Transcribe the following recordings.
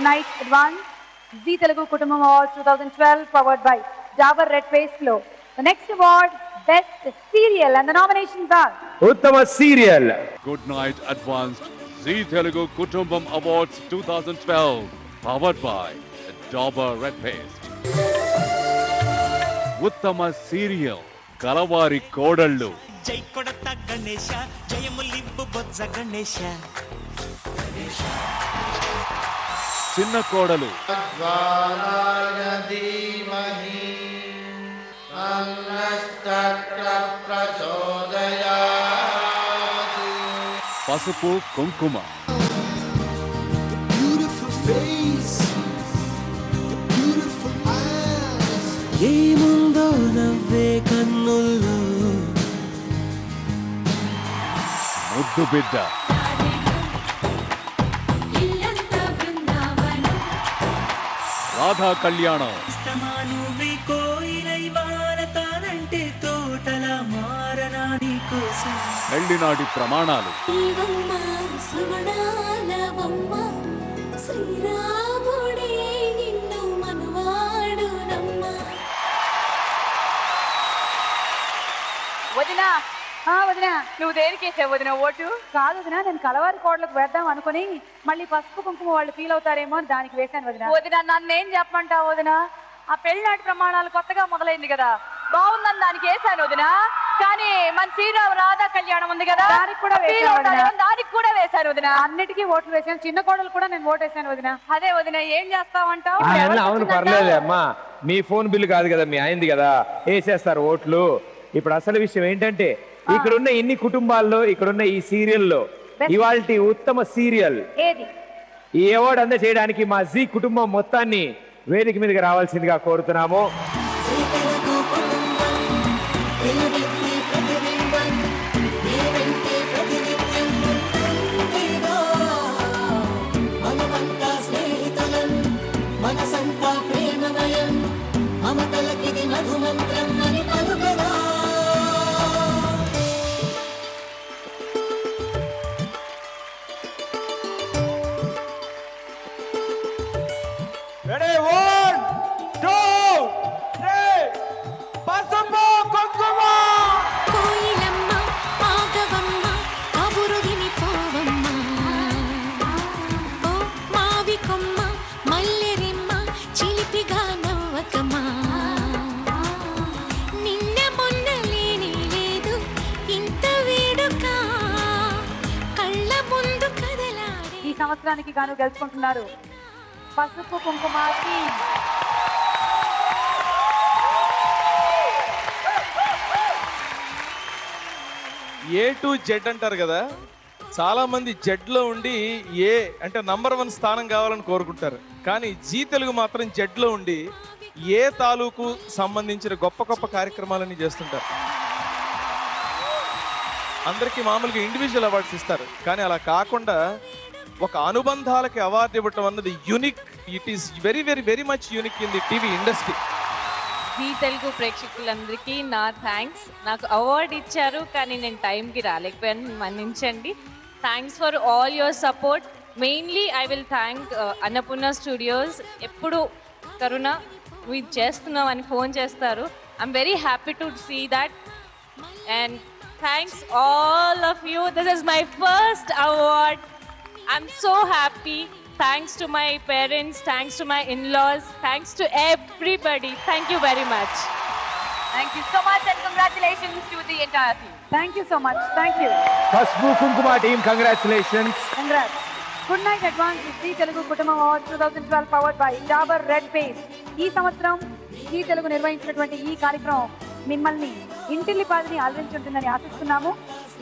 Good night, advance. Zee Telugu Kutumbam Awards 2012 powered by Dabur Red Paste Glow. The next award, Best Serial, and the nominations are Uttama Serial. Good night, advanced Zee Telugu Kutumbam Awards 2012 powered by Dabur Red Paste. Uttama Serial Kalavari Kodallu. జై కొడత గణేశ జయములివ్వు బొజ్జ గణేశ చిన్న కోడలు పసుపు కుంకుమ ఏముందో నవ్వే కన్నుల్లో ముద్దు బిడ్డ రాధా కళ్యాణం నువ్వే కోయిలై వారతానంటే తోటలా మారనా నీ కోసం పెళ్లినాటి ప్రమాణాలు శ్రీరాముడే నిన్ను మనవాడునమ్మా. వదినా వదినా నువ్వు దేనికేసావు వదిన ఓటు కాదు వదినా నేను కలవారి కోడలకు వేద్దాం అనుకుని మళ్ళీ పసుపు కుంకుమ వాళ్ళు ఫీల్ అవుతారేమో అని దానికి వేశాను వదిన. వదిన నన్ను ఏం చెప్పమంటావు వదిన? ఆ పెళ్లినాటి ప్రమాణాలు కొత్తగా మొదలైంది కదా, బాగుందని దానికి వేశాను వదిన. కానీ మన శ్రీరామ రాధా కళ్యాణం ఉంది కదా, దానికి కూడా వేశాను వదిన. అన్నిటికీ ఓట్లు వేసాను, చిన్న కోడలు కూడా నేను ఓటు వేసాను వదిన. అదే వదిన ఏం చేస్తావంటావు? అవును పర్లేదు అమ్మా, మీ ఫోన్ బిల్లు కాదు కదా, మీ అయింది కదా, వేసేస్తారు ఓట్లు. ఇప్పుడు అసలు విషయం ఏంటంటే ఇక్కడున్న ఇన్ని కుటుంబాల్లో ఇక్కడున్న ఈ సీరియల్లో ఇవాల్టి ఉత్తమ సీరియల్ ఏది ఈ అవార్డు అందజేయడానికి మా జీ కుటుంబం మొత్తాన్ని వేదిక మీదకి రావాల్సిందిగా కోరుతున్నాము. ఈ సంవత్సరానికి గాను గెలుచుకుంటున్నారు పసుపు కుంకుమ టీమ్. ఏ టు జెడ్ అంటారు కదా, చాలా మంది జెడ్ లో ఉండి ఏ అంటే నంబర్ 1 స్థానం కావాలని కోరుకుంటారు. కానీ జీ తెలుగు మాత్రం జెడ్ లో ఉండి ఏ తాలూకు సంబంధించిన గొప్ప గొప్ప కార్యక్రమాలని చేస్తుంటారు. అందరికీ మామూలుగా ఇండివిజువల్ అవార్డ్స్ ఇస్తారు, కానీ అలా కాకుండా ఒక అనుబంధాలకి అవార్డు ఇవ్వటం అన్నది unique. It is very very very much unique in the TV industry. Zee Telugu ప్రేక్షకులందరికీ నా థ్యాంక్స్. నాకు అవార్డు ఇచ్చారు కానీ నేను టైంకి రాలేకపోయాను, మన్నించండి. Thanks for all your support. Mainly I will thank Annapurna Studios. ఎప్పుడు కరుణ నువ్వు ఇది చేస్తున్నావు అని ఫోన్ చేస్తారు. I'm very happy to see that and thanks all of you. This is my first award. I'm so happy. Thanks to my parents, thanks to my in-laws, thanks to everybody. Thank you very much. Thank you so much and congratulations to the entire team. Thank you so much. Thank you. పసుపు కుంకుమ team congratulations. Congrats. Good night advance Zee Telugu Kutumbam Awards 2012 powered by Dabur Red Paste. ఈ సంవత్సరం G Telugu నిర్వహించినటువంటి ఈ కార్యక్రమం మిమ్మల్ని ఇంటిల్లిపాదిని ఆదరించుంటుందని ఆశిస్తున్నాము.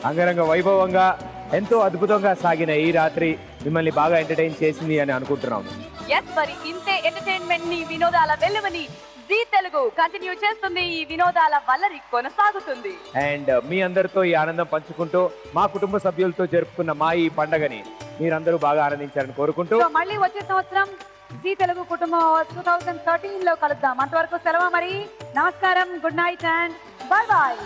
అంగరంగ వైభవంగా ఎంతో అద్భుతంగా సాగిన ఈ రాత్రి మిమ్మల్ని బాగా ఎంటర్టైన్ చేసింది అని అనుకుంటున్నాము. మరి ఇంతే ఎంటర్టైన్మెంట్ ని వినోదాల వెలువని జీ తెలుగు కంటిన్యూ చేస్తుంది. ఈ వినోదాల వల్లరి కొనసాగుతుంది. అండ్ మీ అందరితో ఈ ఆనందం పంచుకుంటూ మా కుటుంబ సభ్యులతో జరుపుకున్న మా ఈ పండగని మీరందరూ బాగా ఆనందించారని కోరుకుంటూ మళ్ళీ వచ్చే సంవత్సరం జీ తెలుగు కుటుంబం 2013 లో కలుద్దాం. అంతవరకు సెలవు మరి. నమస్కారం, good night and bye bye.